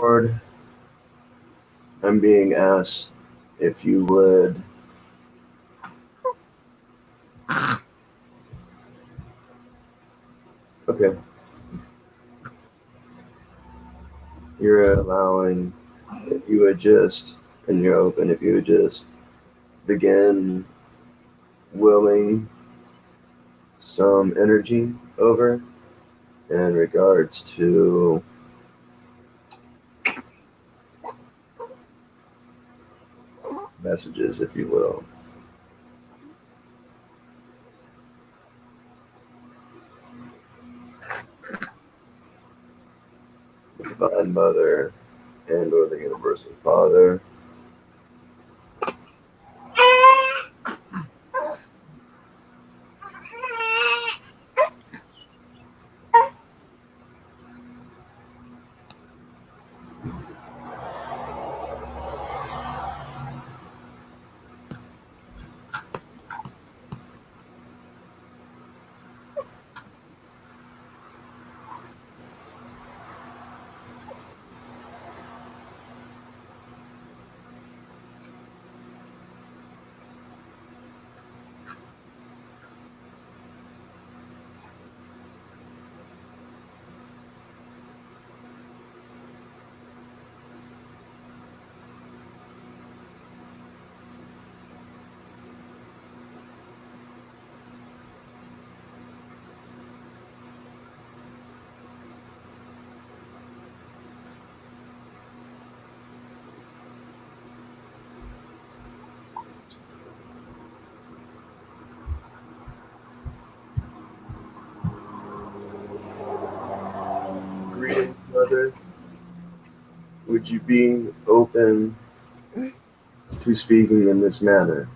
Lord, I'm being asked if you would okay, you're allowing, if you would just, and you're open, if you would just begin willing some energy over in regards to messages, if you will. The Divine Mother and or the Universal Father. Greetings, Mother. Would you be open to speaking in this manner?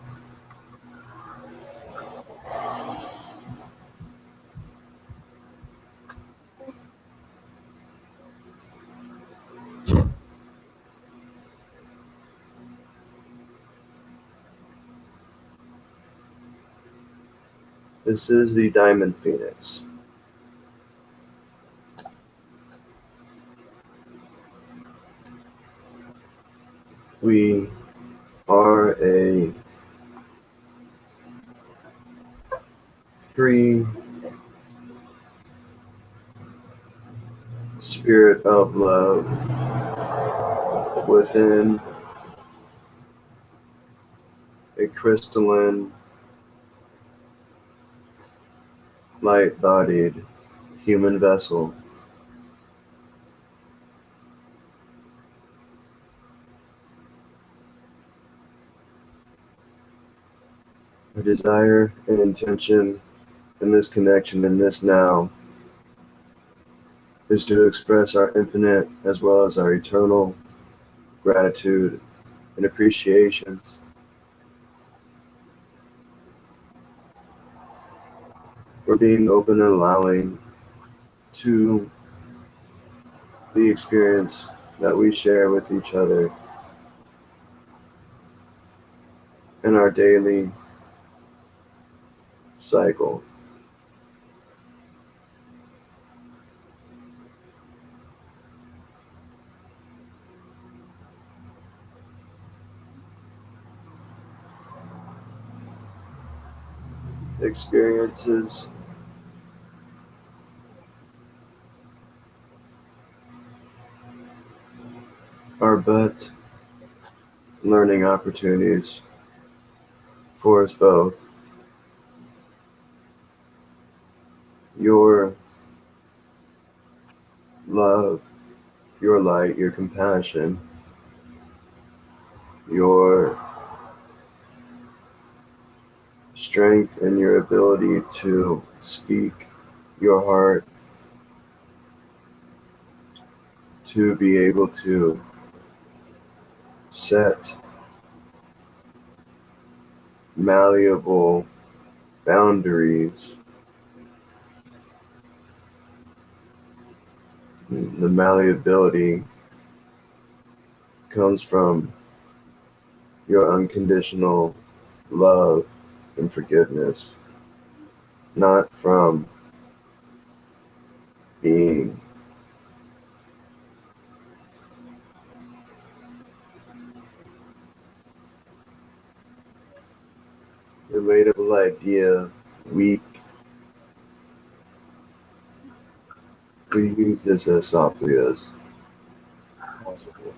This is the Diamond Phoenix. We are a free spirit of love within a crystalline, light-bodied human vessel. Our desire and intention in this connection, in this now, is to express our infinite as well as our eternal gratitude and appreciations for being open and allowing to the experience that we share with each other in our daily cycle. Experiences are but learning opportunities for us both. Your love, your light, your compassion, your strength, and your ability to speak your heart, to be able to set malleable boundaries. The malleability comes from your unconditional love and forgiveness, not from being relatable idea, weak. We use this as softly as possible.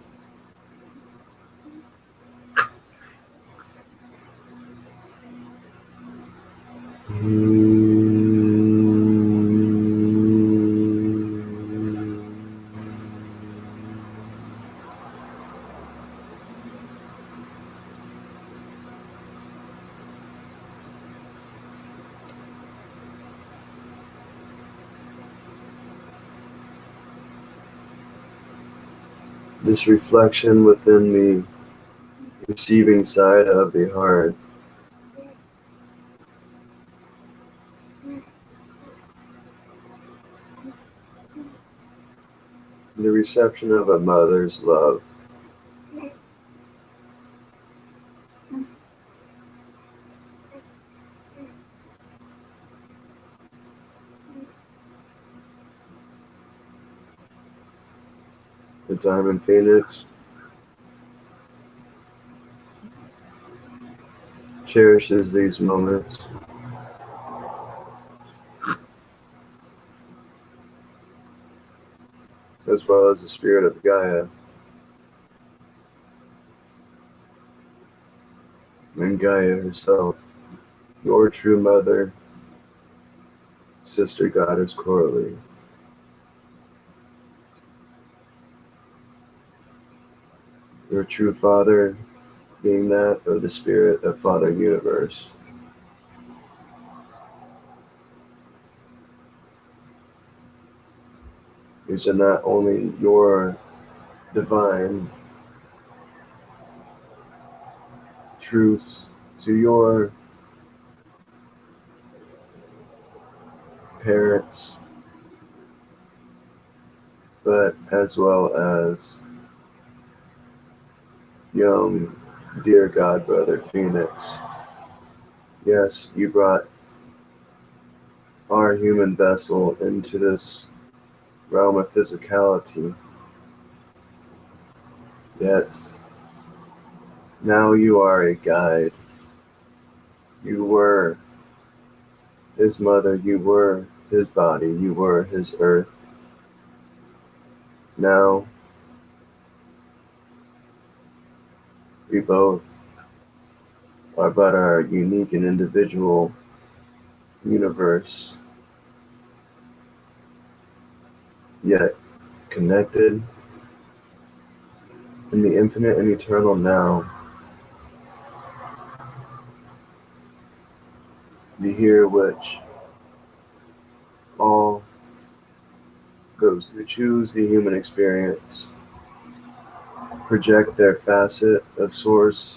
This reflection within the receiving side of the heart the reception of a mother's love. The Diamond Phoenix cherishes these moments. As well as the spirit of Gaia and Gaia herself, your true mother, sister goddess Coralie. Your true father being that of the spirit of Father Universe. These are not only your divine truths to your parents, but as well as young, dear God brother Phoenix. Yes, you brought our human vessel into this realm of physicality, yet now you are a guide. You were his mother, you were his body, you were his earth. Now we both are but our unique and individual universe, yet connected in the infinite and eternal now. The here which all those who choose the human experience project their facet of source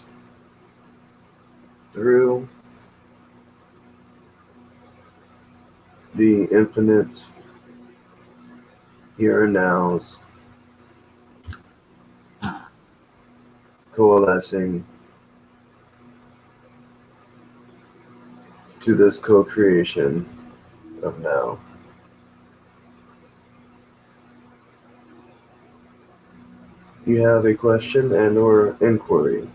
through the infinite here and nows, coalescing to this co-creation of now. You have a question and or inquiry?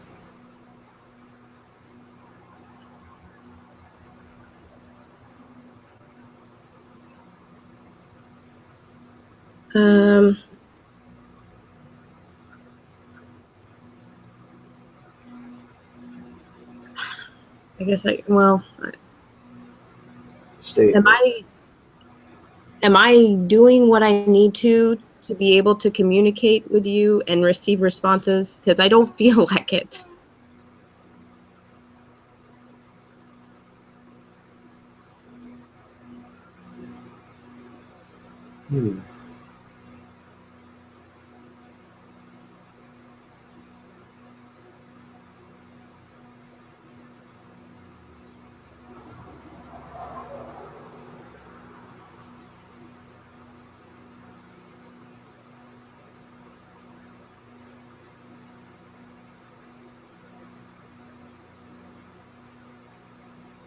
I guess State. Am I doing what I need to be able to communicate with you and receive responses? Because I don't feel like it.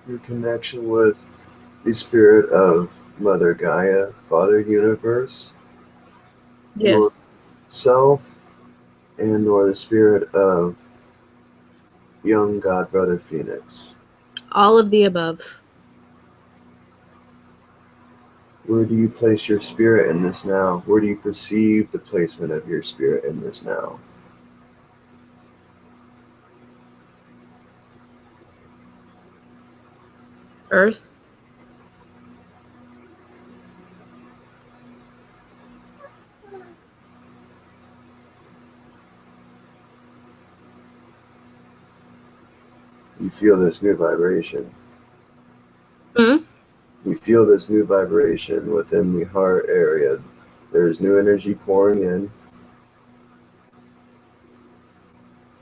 Your connection with the spirit of Mother Gaia, Father Universe, Yes. yourself, and or the spirit of young God Brother Phoenix. All of the above. Where do you place your spirit in this now? Where do you perceive the placement of your spirit in this now? Earth. You feel this new vibration. Hmm? You feel this new vibration within the heart area. There's new energy pouring in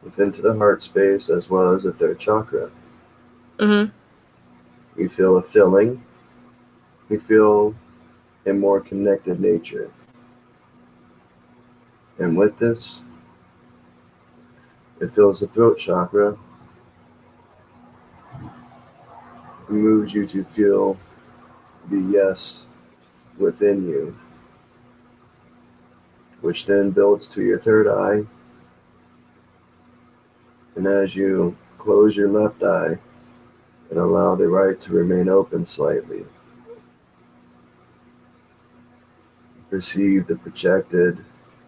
within to the heart space as well as the third chakra. Mm-hmm. You feel a filling. You feel a more connected nature. And with this, it fills the throat chakra. It moves you to feel the yes within you, which then builds to your third eye. And as you close your left eye and allow the right to remain open slightly, perceive the projected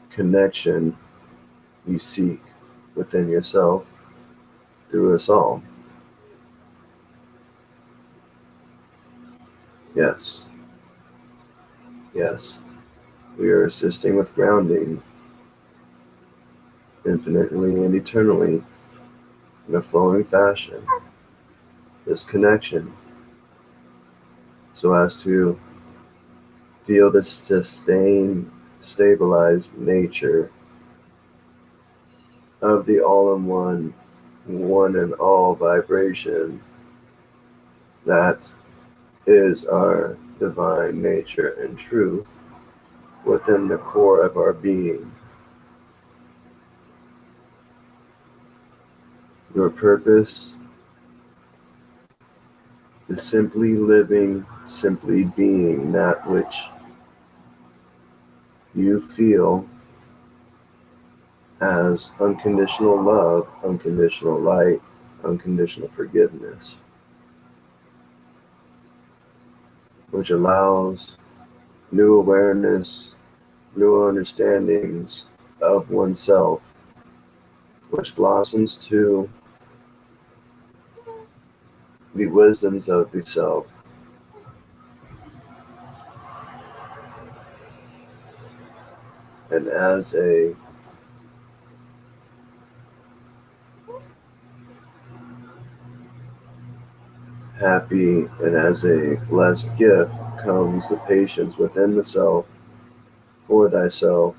connection you seek within yourself through us all. Yes, yes, we are assisting with grounding infinitely and eternally in a flowing fashion, this connection, so as to feel the sustained, stabilized nature of the all-in-one, one and all vibration that is our divine nature and truth within the core of our being. Your purpose is simply living, simply being that which you feel as unconditional love, unconditional light, unconditional forgiveness, which allows new awareness, new understandings of oneself, which blossoms to the wisdoms of the self. And as a happy and as a blessed gift comes the patience within the self, for thyself,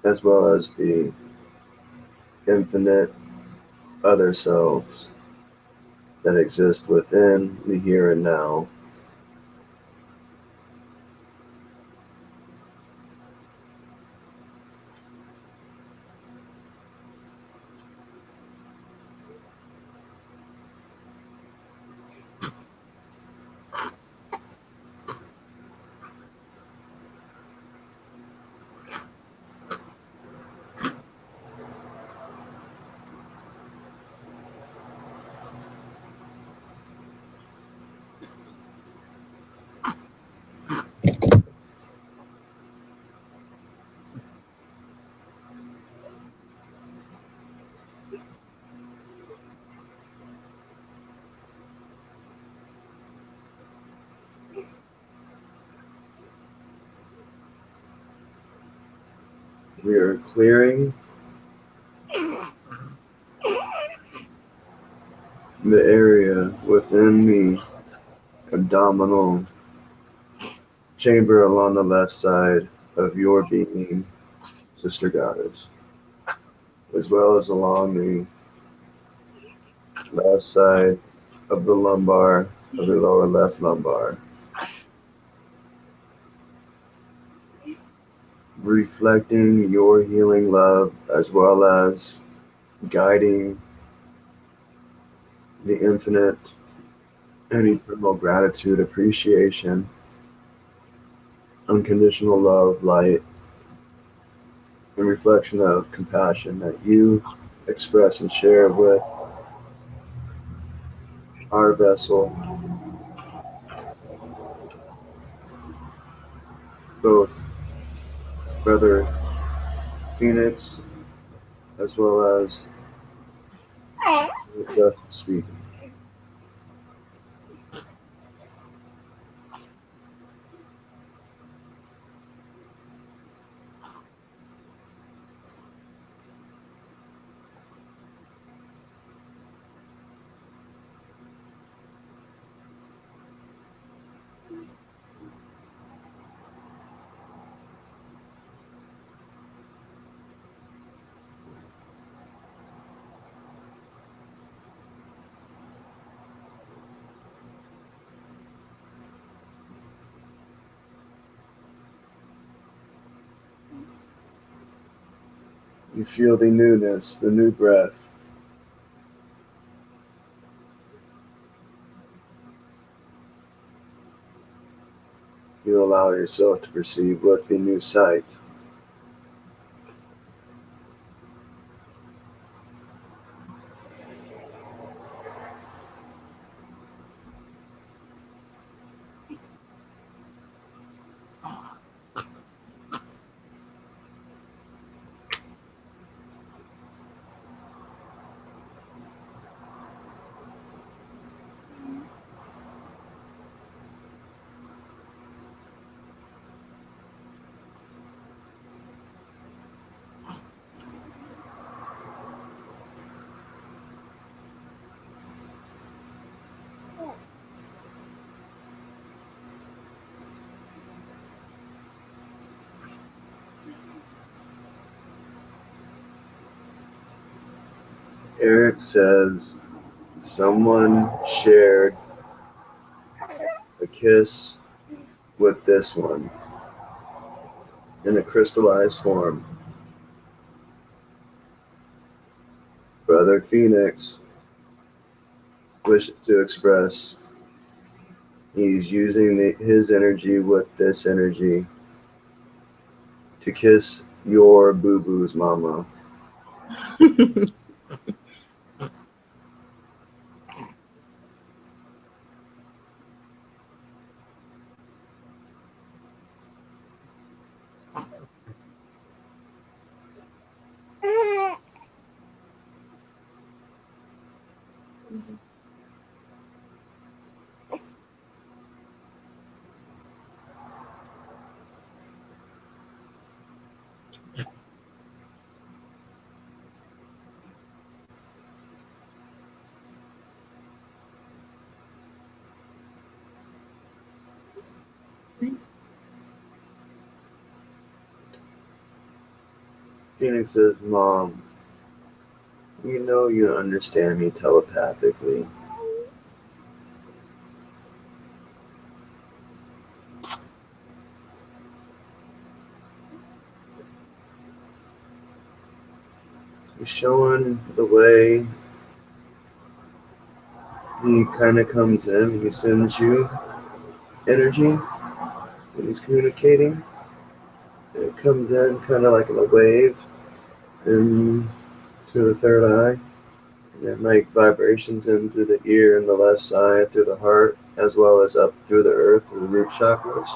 as well as the infinite other selves that exist within the here and now. We are clearing the area within the abdominal chamber along the left side of your being, Sister Goddess, as well as along the left side of the lumbar, of the lower left lumbar, reflecting your healing love as well as guiding the infinite and eternal gratitude, appreciation, unconditional love, light, and reflection of compassion that you express and share with our vessel, both Brother Phoenix as well as the vessel speaking. You feel the newness, the new breath. You allow yourself to perceive with the new sight. Eric says someone shared a kiss with this one in a crystallized form. Brother Phoenix wishes to express he's using his energy with this energy to kiss your boo boo's mama. Phoenix says, Mom, you know you understand me telepathically. He's showing the way. He kind of comes in, he sends you energy when he's communicating. And it comes in kind of like in a wave into the third eye. And it like vibrations in through the ear and the left side, through the heart, as well as up through the earth, through the root chakras,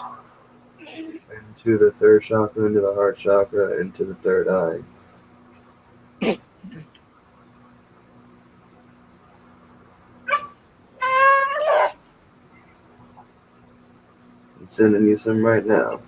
into the third chakra, into the heart chakra, into the third eye. I'm sending you some right now.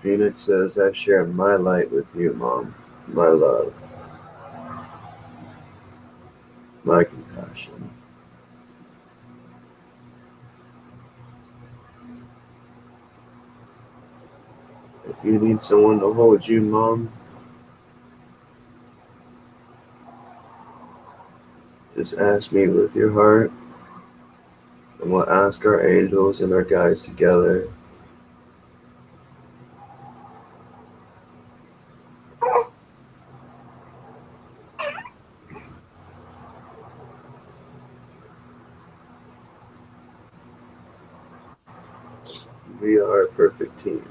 Phoenix says, I share my light with you, Mom. My love. My compassion. If you need someone to hold you, Mom, just ask me with your heart, And we'll ask our angels and our guides together we are a perfect team.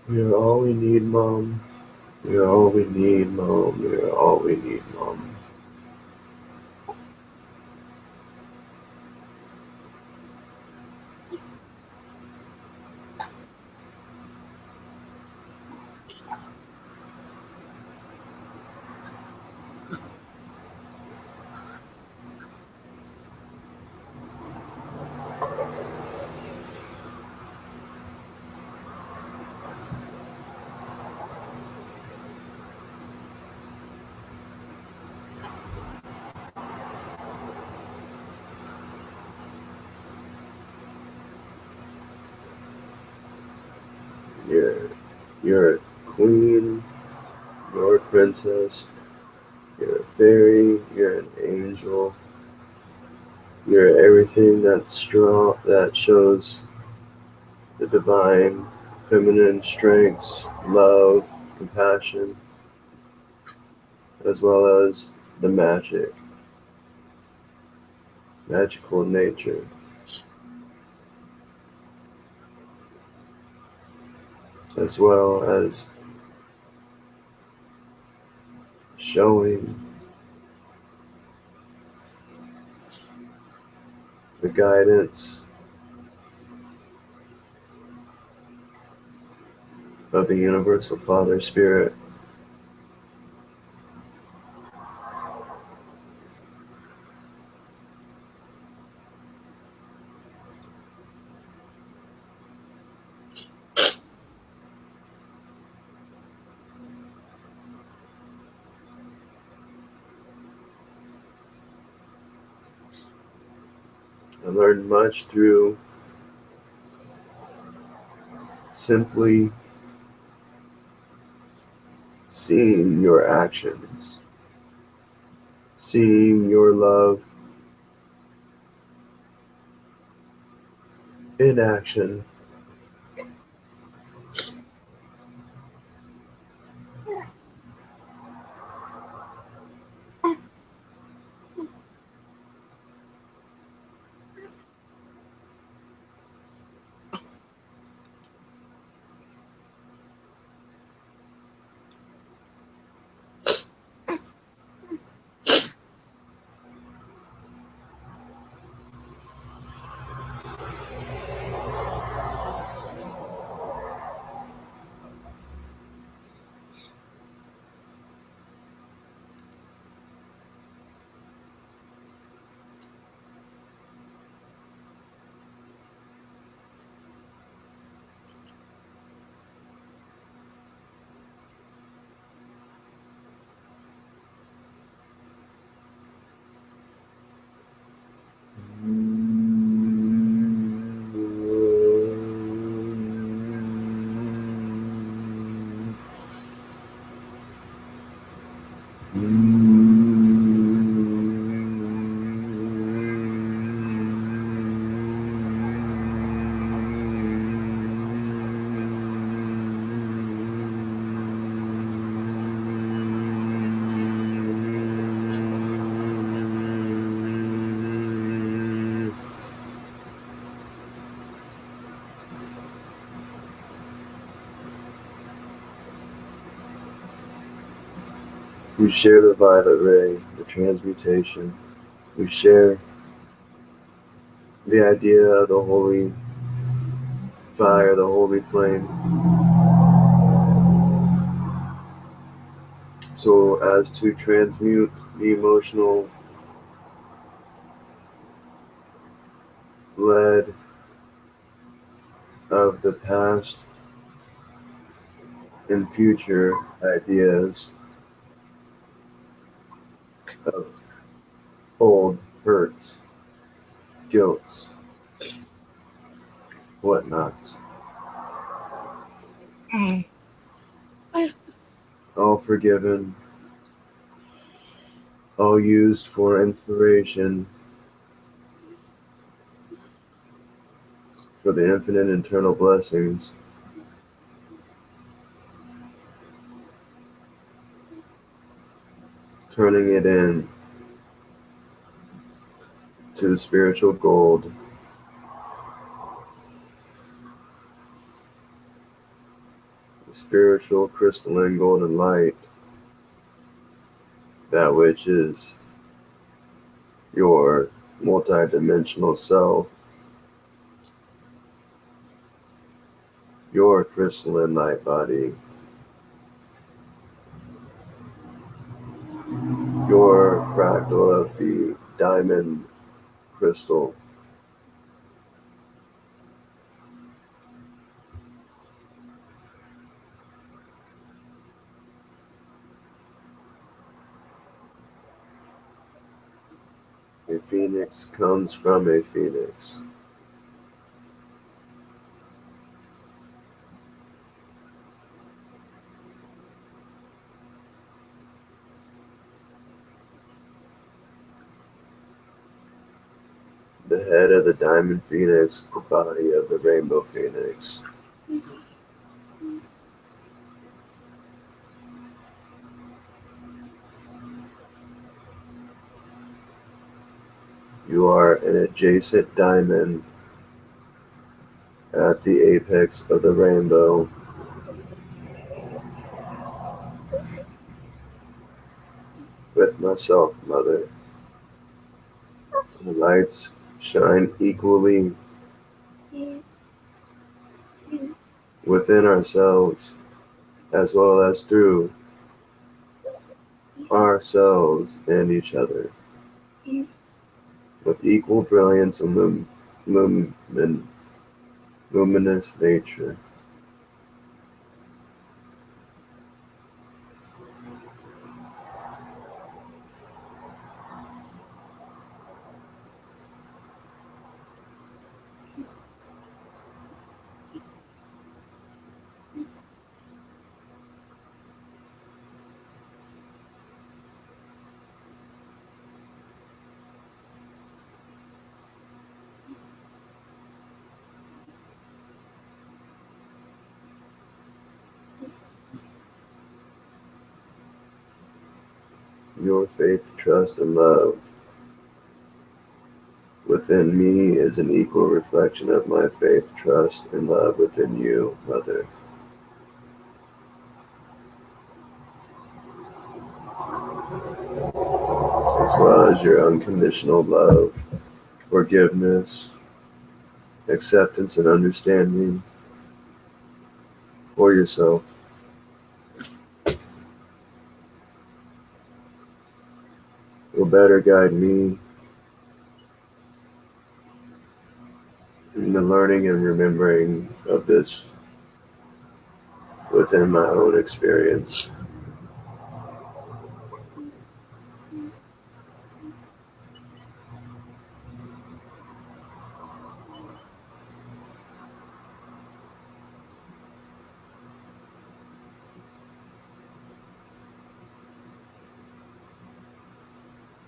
We are all we need, Mom. We are all we need, Mom. We are all we need, Mom. You're, you're a queen. You're a princess. You're a fairy. You're an angel. You're everything that's strong, that shows the divine feminine strengths, love, compassion, as well as the magical nature, as well as showing the guidance of the Universal Father Spirit. I learned much through simply seeing your actions, seeing your love in action. We share the violet ray, the transmutation. We share the idea of the holy fire, the holy flame. So as to transmute the emotional lead of the past and future ideas of old hurts, guilts, whatnots, all forgiven, all used for inspiration for the infinite eternal blessings, turning it in to the spiritual gold, the spiritual crystalline golden light, that which is your multidimensional self, your crystalline light body, your fractal of the diamond crystal. A phoenix comes from a phoenix. The head of the diamond phoenix, the body of the rainbow phoenix. You are an adjacent diamond at the apex of the rainbow, with myself, Mother. The lights shine equally within ourselves as well as through ourselves and each other, with equal brilliance and luminous nature. Your faith, trust, and love within me is an equal reflection of my faith, trust, and love within you, Mother. As well as your unconditional love, forgiveness, acceptance, and understanding for yourself will better guide me in the learning and remembering of this within my own experience.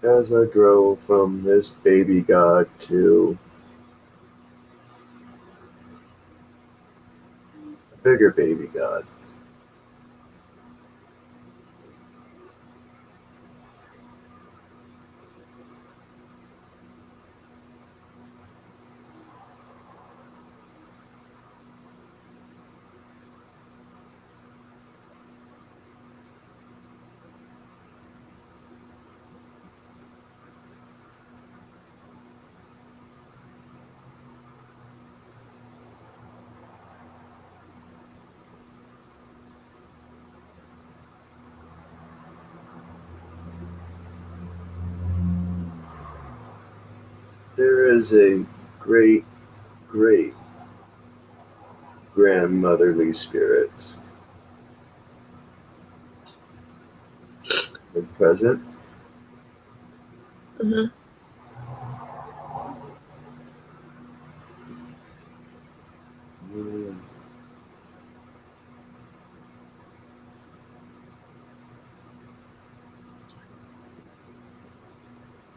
As I grow from this baby God to a bigger baby God, there is a great, great grandmotherly spirit present Mhm. Mm.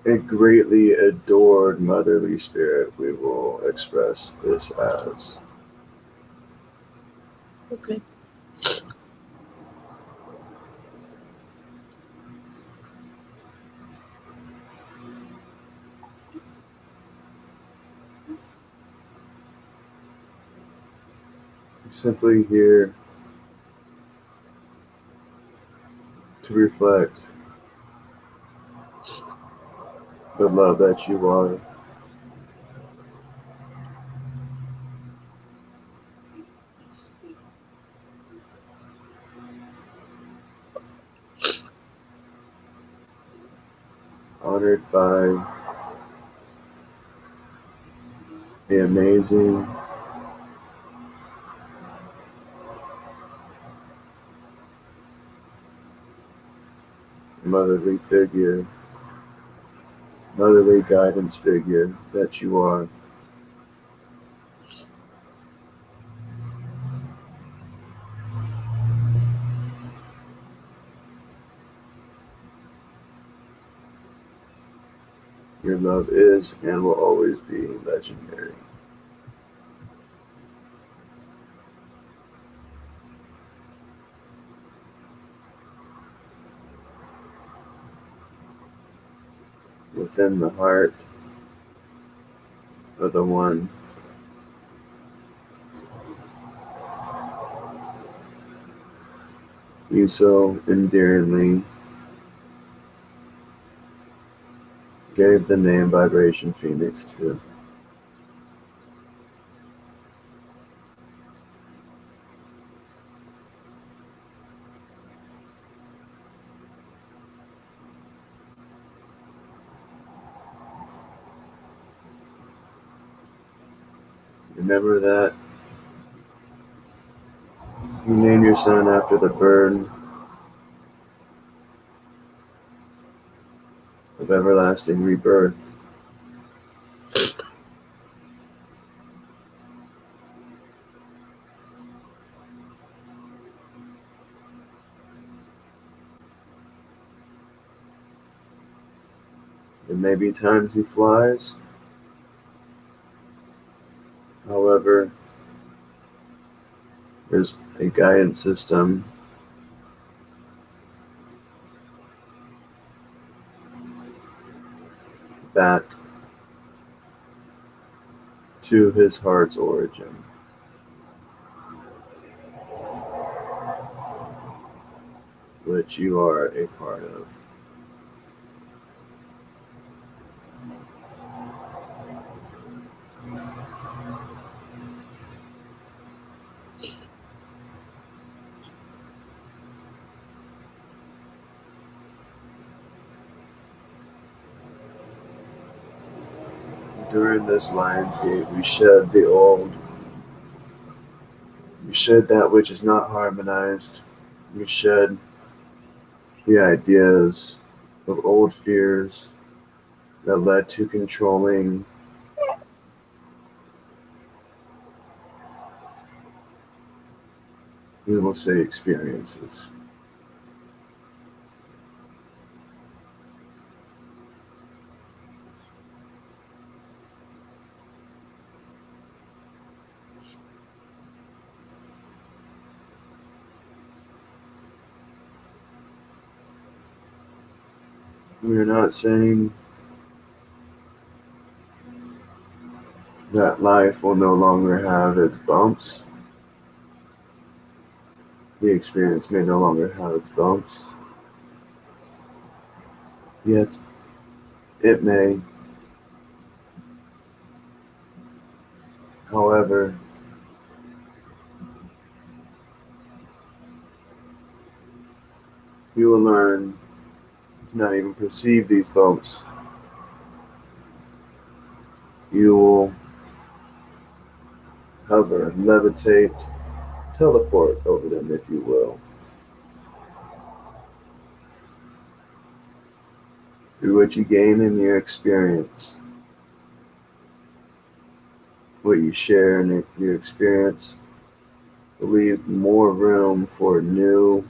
A greatly adored motherly spirit, we will express this as. Okay. Simply here to reflect the love that you are. Honored by the amazing motherly figure, motherly guidance figure that you are. Your love is and will always be legendary. Within the heart of the one you so endearingly gave the name Vibration Phoenix to. Remember that you name your son after the bird of everlasting rebirth. There may be times he flies, however, there's a guidance system back to his heart's origin, which you are a part of. During this Lionsgate, we shed the old, we shed that which is not harmonized, we shed the ideas of old fears that led to controlling we will say experiences. We are not saying that life will no longer have its bumps. The experience may no longer have its bumps. Yet, it may. However, you will learn to not even perceive these bumps. You will hover, levitate, teleport over them, if you will. through what you gain in your experience, what you share in your experience, will leave more room for new,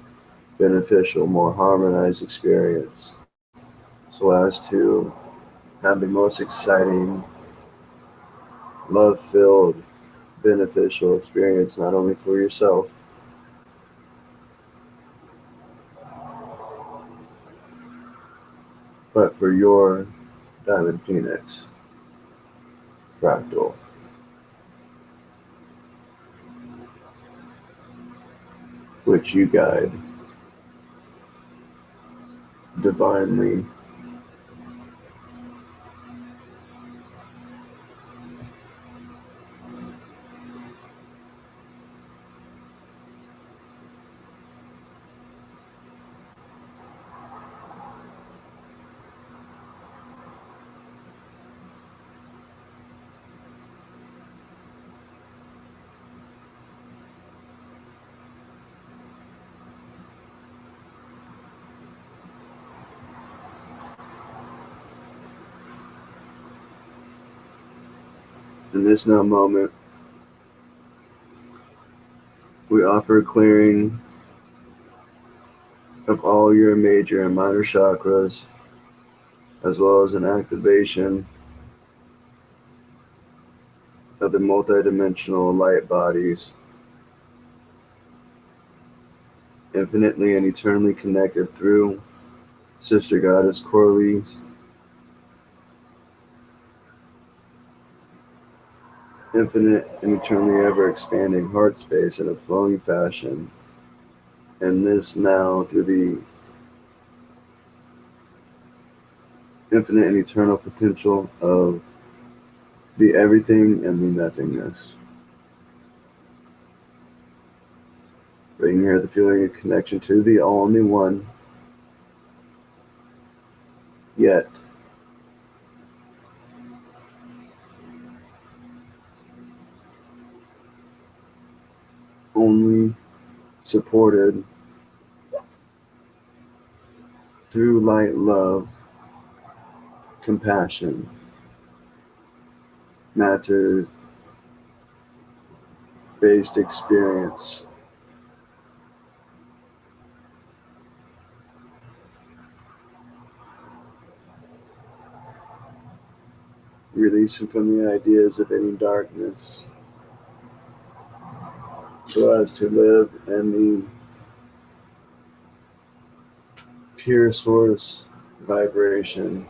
beneficial, more harmonized experience so as to have the most exciting, love filled, beneficial experience, not only for yourself, but for your Diamond Phoenix fractal, which you guide divinely. In this now moment, we offer clearing of all your major and minor chakras, as well as an activation of the multidimensional light bodies, infinitely and eternally connected through Sister Goddess Coralie's infinite and eternally ever expanding heart space in a flowing fashion, and this now through the infinite and eternal potential of the everything and the nothingness. Bringing here the feeling of connection to the only one, yet only supported through light, love, compassion, matter based experience, releasing from the ideas of any darkness, so as to live in the pure source vibration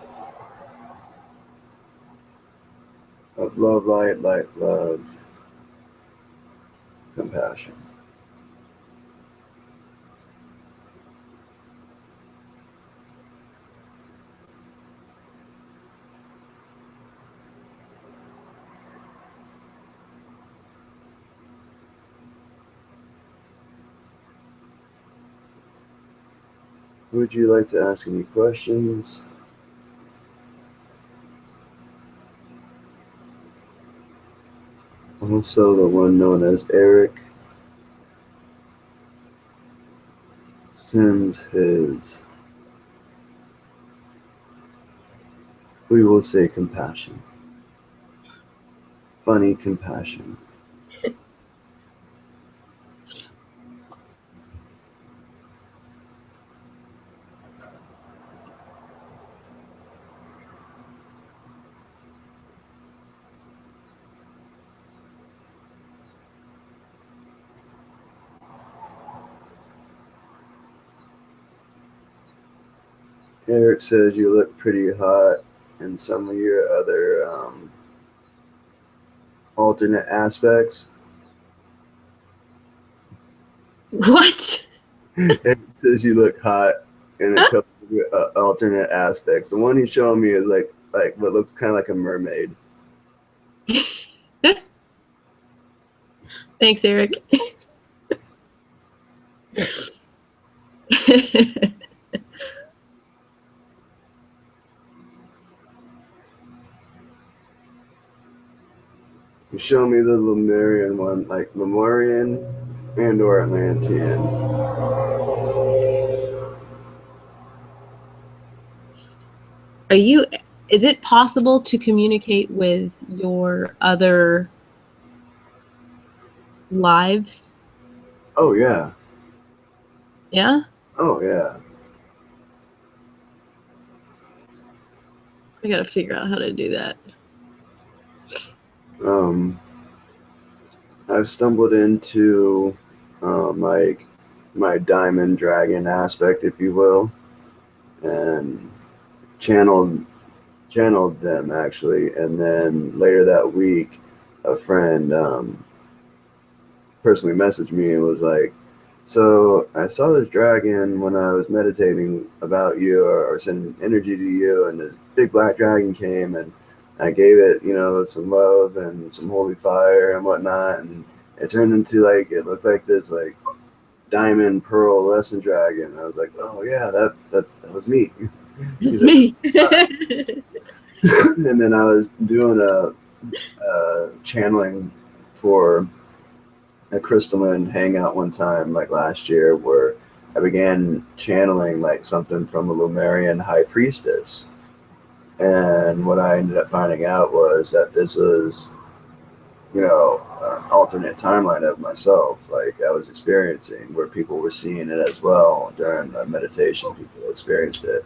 of love, light, love, compassion. Would you like to ask any questions? Also, the one known as Eric sends his, we will say, compassion. Funny compassion. Eric says you look pretty hot in some of your other alternate aspects. What? Eric says you look hot in a couple of your, alternate aspects. The one he's showing me is like what looks kind of like a mermaid. Thanks, Eric. You show me the Lemurian one, like Lemurian and or Atlantean. Is it possible to communicate with your other lives? Oh yeah. Yeah? Oh yeah. I gotta figure out how to do that. Um, I've stumbled into like my diamond dragon aspect, if you will, and channeled channeled them actually, and then later that week, a friend personally messaged me and was like, "So I saw this dragon when I was meditating about you, or sending energy to you, and this big black dragon came, and I gave it, some love and some holy fire and whatnot, and it turned into like it looked like this like diamond pearl lesson dragon." I was like, "Oh yeah, that was me." It's He's like, me. and then I was doing a channeling for a crystalline hangout one time, like last year, where I began channeling like something from a Lumerian high priestess. And what I ended up finding out was that this was, an alternate timeline of myself, like I was experiencing, where people were seeing it as well during the meditation. People experienced it.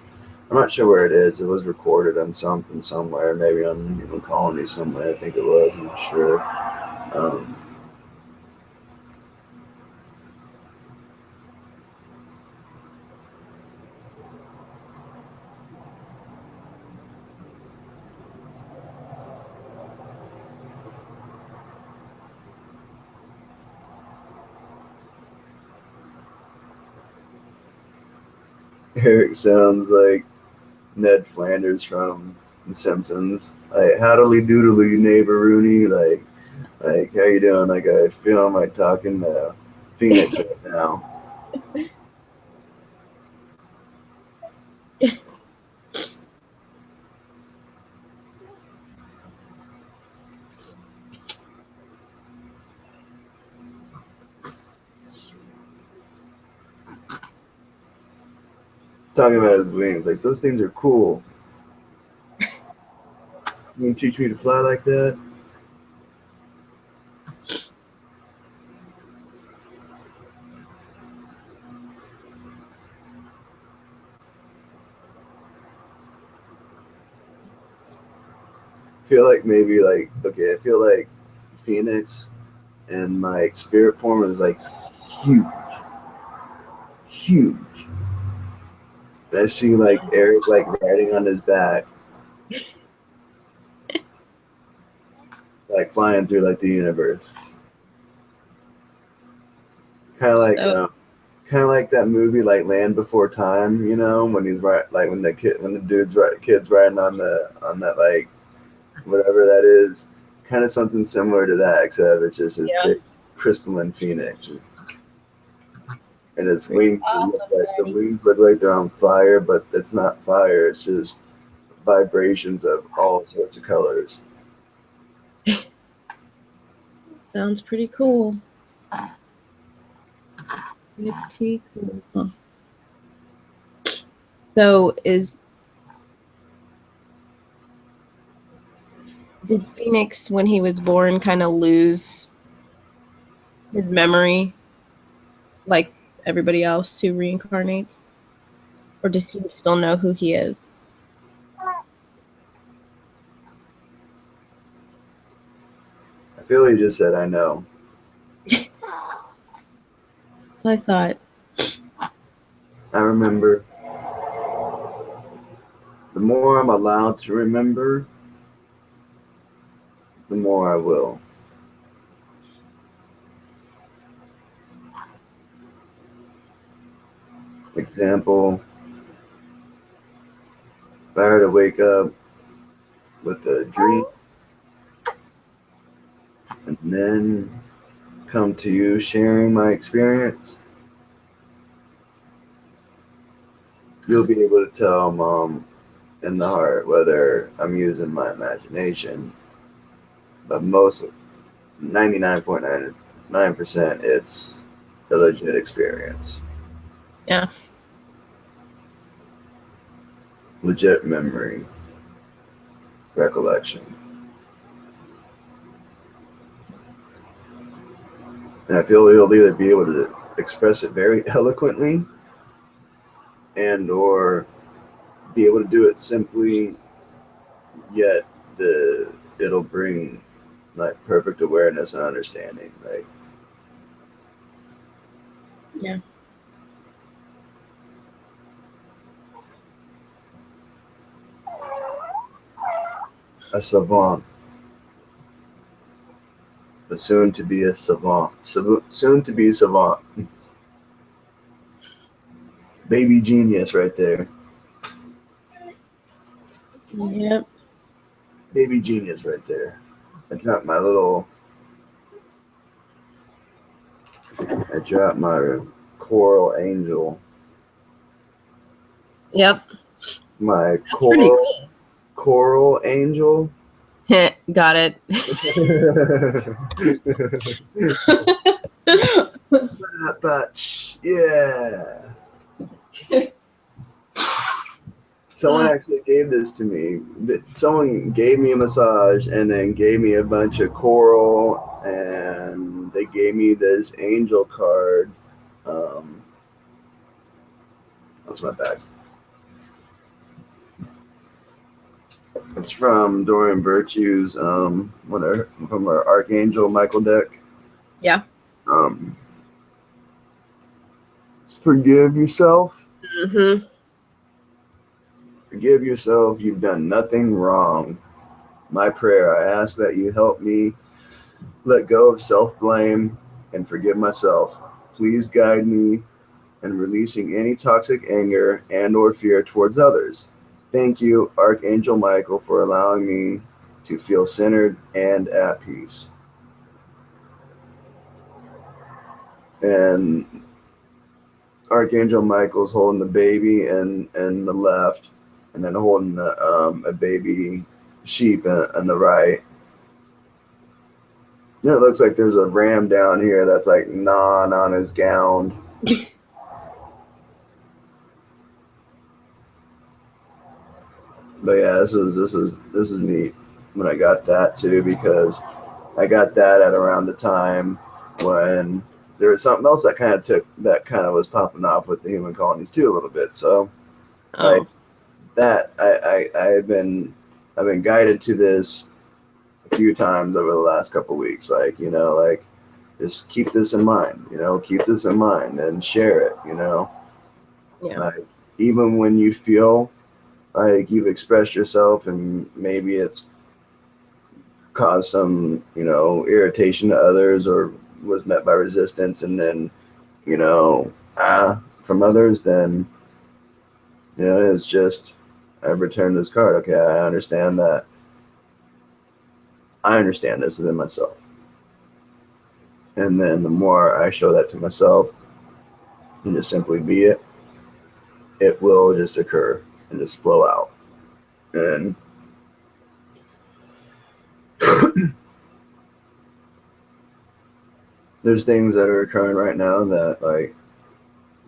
I'm not sure where it is. It was recorded on something somewhere, maybe on Human Colony somewhere. I think it was. I'm not sure. Um, Eric sounds like Ned Flanders from The Simpsons. Like, howdly doodly neighbor Rooney. Like, how you doing? Like, I feel I'm like talking to Phoenix right now. He's talking about his wings. Like, those things are cool. You can teach me to fly like that? I feel like maybe like okay, I feel like Phoenix and my spirit form is like huge, huge. And I see like Eric like riding on his back, like flying through like the universe. Kind of like So, kind of like that movie like Land Before Time, when he's right, like when the dude's right, kid's riding on that like whatever that is, kind of something similar to that, except it's just his yeah. big crystalline phoenix, and his Pretty wings look awesome, like the Daddy. wings look like they're on fire, but it's not fire. It's just vibrations of all sorts of colors. Sounds pretty cool. Pretty cool. Huh. So did Phoenix when he was born kind of lose his memory like everybody else who reincarnates? Or does he still know who he is? I feel he just said, "I know." So I thought, I remember. The more I'm allowed to remember, the more I will. Example, if I were to wake up with a dream and then come to you sharing my experience, you'll be able to tell mom in the heart whether I'm using my imagination. But most 99.99% it's a legit experience. yeah, legit memory, recollection. And I feel he'll either be able to express it very eloquently and or be able to do it simply, yet it'll bring like perfect awareness and understanding. Like, Yeah. a savant, but soon to be a savant. Soon to be savant. Baby genius right there. Yep. Baby genius right there. I dropped my coral angel. Yep. My That's pretty coral angel. cool. Got it. But yeah. Someone actually gave this to me. Someone gave me a massage and then gave me a bunch of coral, and they gave me this angel card. That's my bag. It's from Dorian Virtue's from our Archangel Michael deck. Yeah. Forgive yourself. Mm-hmm. Forgive yourself. You've done nothing wrong. My prayer, I ask that you help me let go of self-blame and forgive myself. Please guide me in releasing any toxic anger and or fear towards others. Thank you, Archangel Michael, for allowing me to feel centered and at peace. And Archangel Michael's holding the baby in the left, and then holding a baby sheep in the right. It looks like there's a ram down here that's like gnawing on his gown. But yeah, this was neat when I got that too, because I got that at around the time when there was something else that kind of was popping off with the human colonies too a little bit. So like that, I've been guided to this a few times over the last couple of weeks. Like, like just keep this in mind, keep this in mind and share it, Yeah. like even when you feel like you've expressed yourself and maybe it's caused some, irritation to others or was met by resistance, and then, from others, then, it's just, I return this card. Okay, I understand that. I understand this within myself. And then the more I show that to myself and just simply be it, it will just occur and just flow out. And there's things that are occurring right now that, like,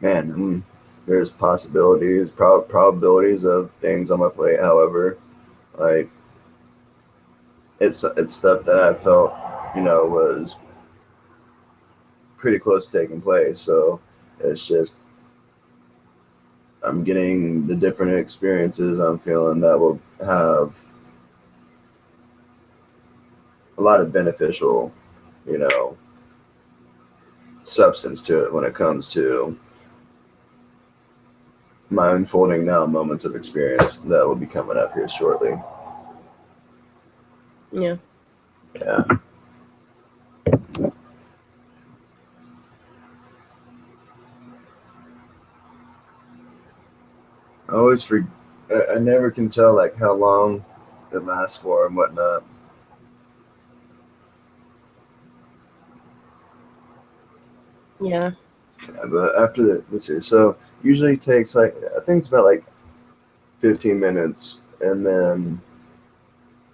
man, there's possibilities, probabilities of things on my plate. However, like, it's stuff that I felt, was pretty close to taking place. So it's just, I'm getting the different experiences I'm feeling that will have a lot of beneficial, substance to it when it comes to my unfolding now moments of experience that will be coming up here shortly. Yeah. Yeah. I always I never can tell like how long it lasts for and whatnot. Yeah. Yeah, but after this year, so usually takes like, I think it's about like 15 minutes, and then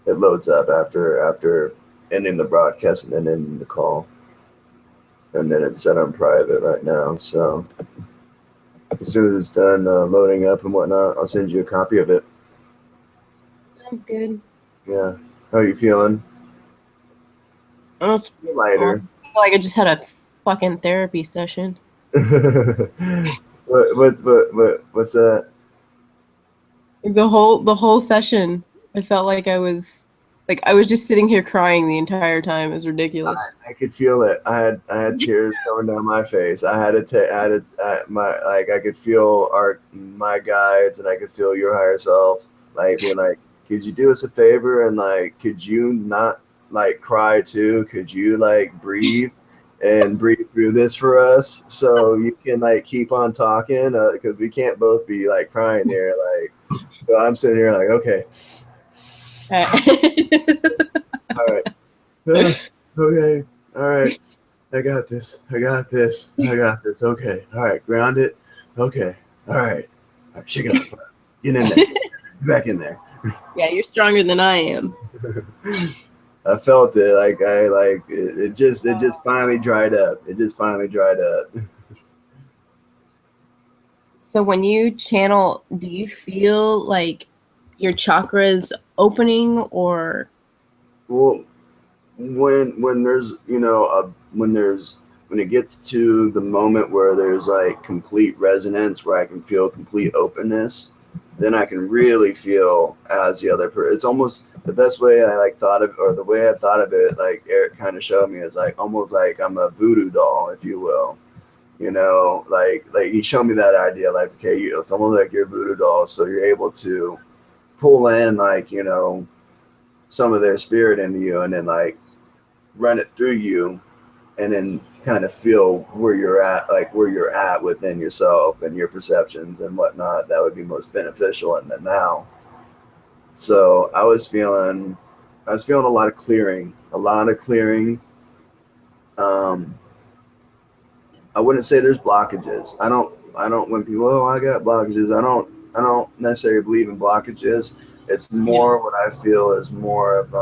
it loads up after ending the broadcast and then ending the call, and then it's set on private right now. So as soon as it's done loading up and whatnot, I'll send you a copy of it. Sounds good. Yeah. How you feeling? That's well, Lighter. I feel like I just had a fucking therapy session. What's that? The whole session, I felt like I was just sitting here crying the entire time. It was ridiculous. I could feel it. I had tears coming down my face. I had to take. I had to. My like I could feel my guides, and I could feel your higher self like being like, could you do us a favor and like, could you not like cry too? Could you like breathe and breathe through this for us so you can like keep on talking because we can't both be like crying here. Like, so I'm sitting here like, okay, all right, okay, all right. I got this. I got this. I got this. Okay. All right. Ground it. Okay. All right. All right. Shake it up. Get in there. Get back in there. Yeah, you're stronger than I am. I felt it. Like I like it, it just finally dried up. It just finally dried up. So when you channel, do you feel like your chakras opening or Well, when there's when it gets to the moment where there's like complete resonance where I can feel complete openness, then I can really feel as the other person. It's almost the best way I like thought of, or the way I thought of it, like Eric kind of showed me, is like almost like I'm a voodoo doll, if you will. Like he showed me that idea, like, okay, it's almost like you're a voodoo doll, so you're able to pull in like some of their spirit into you, and then like run it through you, and then kind of feel where you're at within yourself and your perceptions and whatnot. That would be most beneficial in the now. So I was feeling a lot of clearing, a lot of clearing. um I wouldn't say there's blockages. I don't when people, oh, I got blockages, I don't necessarily believe in blockages. It's yeah, more what I feel is more of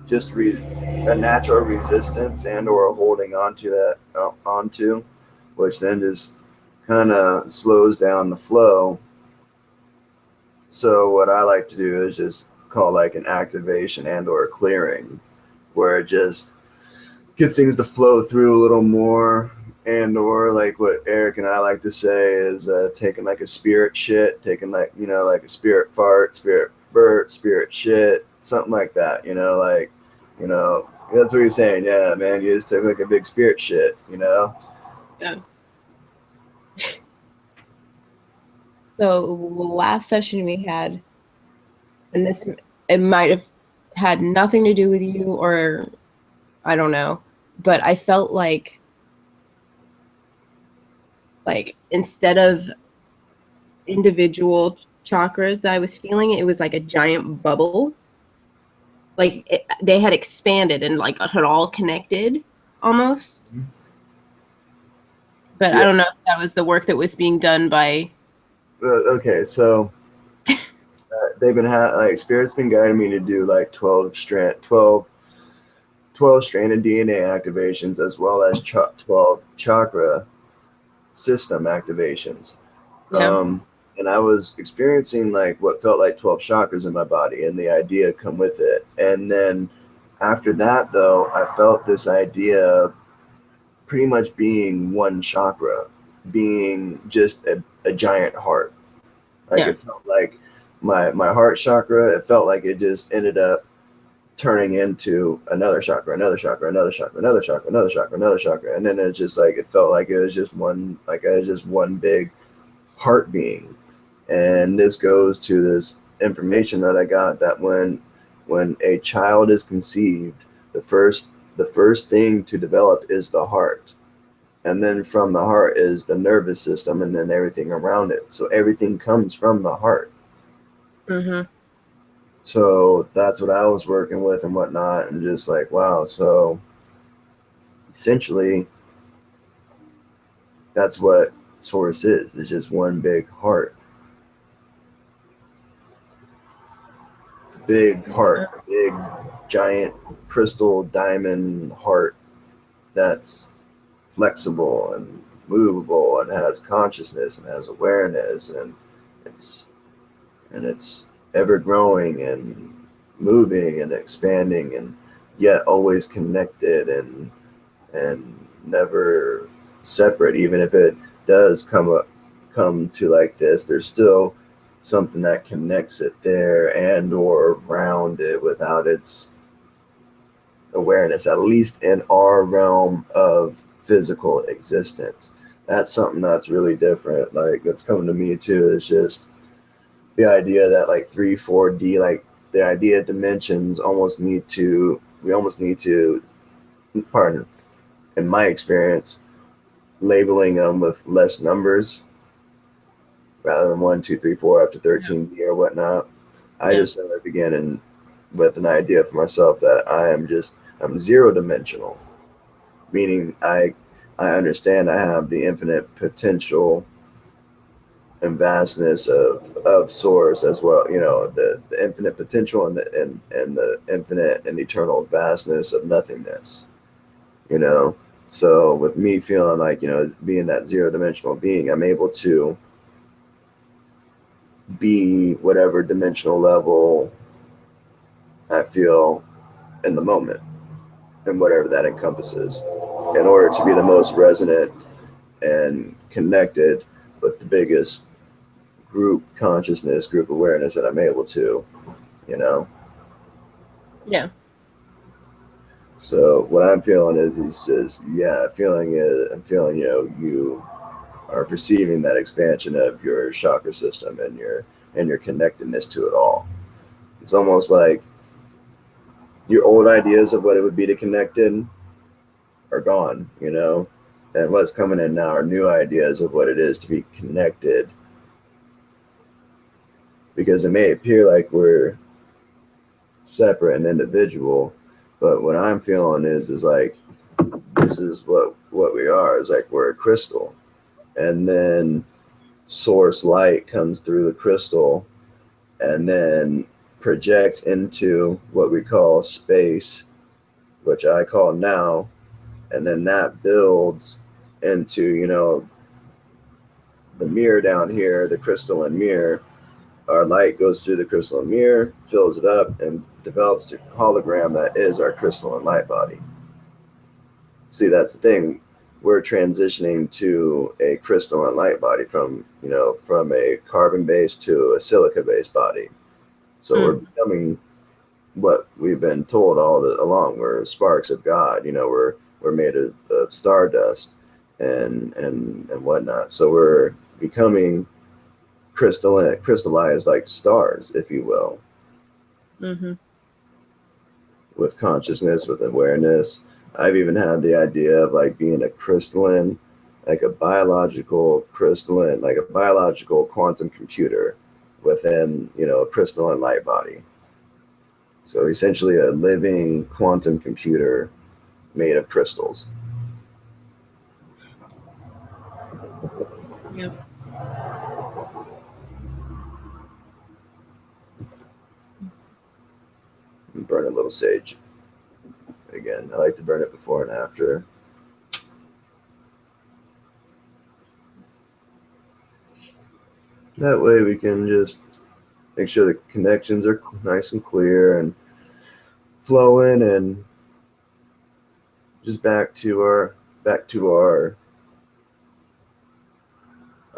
just a natural resistance and or holding onto that onto, which then just kind of slows down the flow. So what I like to do is just call like an activation and or clearing, where it just gets things to flow through a little more, and or like what Eric and I like to say is taking like a spirit shit, taking like like a spirit fart, spirit burp, spirit shit, something like that. That's what he's saying. Yeah, man, you just took like a big spirit shit. yeah. So last session we had, and this it might have had nothing to do with you, or I don't know, but I felt like instead of individual chakras that I was feeling, it was like a giant bubble. Like they had expanded and like had all connected almost. But I Yeah. don't know if that was the work that was being done by. Okay, so they've been like spirit's been guiding me to do like 12 stranded DNA activations, as well as 12 chakra system activations. Yeah. Um, and I was experiencing like what felt like 12 chakras in my body, and the idea come with it. And then after that, though, I felt this idea of pretty much being one chakra, being just a giant heart. Like Yeah. it felt like my heart chakra, it felt like it just ended up turning into another chakra, another chakra, another chakra, another chakra, another chakra, another chakra. And then it's just like it felt like it was just one, like it was just one big heart being. And this goes to this information that I got, that when a child is conceived, the first the first thing to develop is the heart. And then from the heart is the nervous system, and then everything around it. So everything comes from the heart. Mm-hmm. So that's what I was working with and whatnot, and just like, wow. So essentially, that's what Source is. It's just one big heart, big heart, big giant crystal diamond heart that's flexible and movable and has consciousness and has awareness, and it's and it's ever growing and moving and expanding, and yet always connected and never separate. Even if it does come to like this, there's still something that connects it there and or around it without its awareness, at least in our realm of physical existence. That's something that's really different. Like that's coming to me too. It's just the idea that like 3, 4D, like the idea of dimensions we almost need to, pardon, in my experience, labeling them with less numbers rather than 1, 2, 3, 4 up to Yeah. 13D or whatnot. I Yeah. just started beginning with an idea for myself that I'm 0 dimensional, meaning I understand I have the infinite potential and vastness of source as well. You know, the infinite potential and the infinite and eternal vastness of nothingness. You know, so with me feeling like, being that 0 dimensional being, I'm able to be whatever dimensional level I feel in the moment and whatever that encompasses in order to be the most resonant and connected with the biggest group consciousness, group awareness that I'm able to, you know. Yeah. So what I'm feeling is just, yeah, feeling it. I'm feeling, you are perceiving that expansion of your chakra system and your connectedness to it all. It's almost like your old ideas of what it would be to connect in are gone, and what's coming in now are new ideas of what it is to be connected. Because it may appear like we're separate and individual, but what I'm feeling is like this is what we are. Is like we're a crystal, and then source light comes through the crystal, and then projects into what we call space, which I call now, and then that builds into the mirror down here, the crystalline mirror. Our light goes through the crystalline mirror, fills it up, and develops the hologram that is our crystalline light body. See, that's the thing. We're transitioning to a crystalline light body from a carbon based to a silica based body. So we're Mm. becoming what we've been told along. We're sparks of God. We're made of stardust and whatnot. So we're becoming crystallized like stars, if you will, Mm-hmm. with consciousness, with awareness. I've even had the idea of like being a crystalline, like a biological crystalline, like a biological quantum computer within, a crystalline light body. So essentially a living quantum computer made of crystals. Yeah. Burn a little sage. Again, I like to burn it before and after. That way we can just make sure the connections are nice and clear and flowing, and just back to our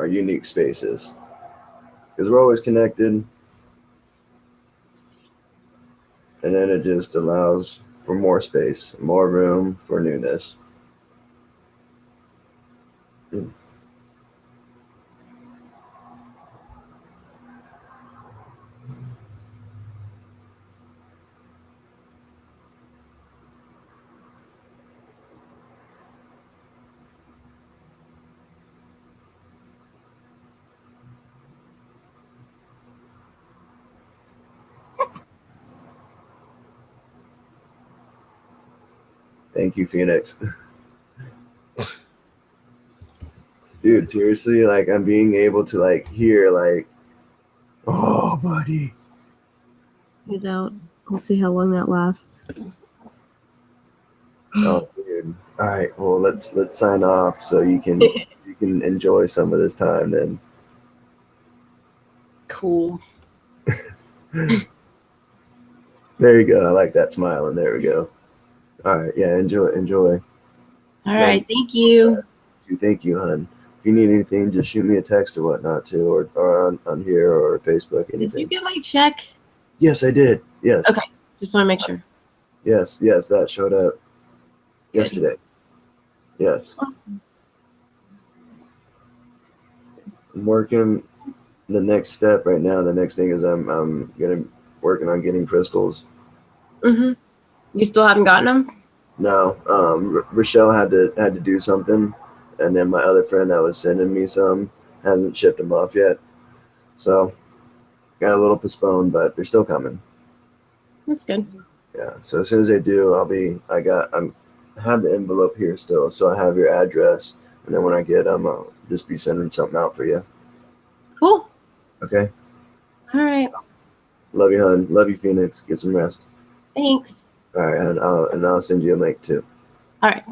unique spaces, because we're always connected, and then it just allows for more space, more room for newness. Thank you, Phoenix. Dude, seriously, like I'm being able to like hear like, oh, buddy. Without, we'll see how long that lasts. Oh, dude. All right. Well, let's sign off so you can enjoy some of this time then. Cool. There you go. I like that smile, and there we go. All right, yeah, enjoy. All Man, right, thank you. thank you, hun. If you need anything, just shoot me a text or whatnot too, or on here or Facebook, Did you anything. get my check? Yes, I did. Yes, Okay, just want to make sure. yes, that showed up Good. yesterday. Yes, I'm working. The next step right now, the next thing is I'm gonna working on getting crystals. Mm-hmm. You still haven't gotten them? No, Rochelle had to do something, and then my other friend that was sending me some hasn't shipped them off yet. So got a little postponed, but they're still coming. That's good. Yeah. So as soon as they do, I have the envelope here still, so I have your address, and then when I get them, I'll just be sending something out for you. Cool. Okay. All right. Love you, hon. Love you, Phoenix. Get some rest. Thanks. All right, and I'll send you a link too. All right.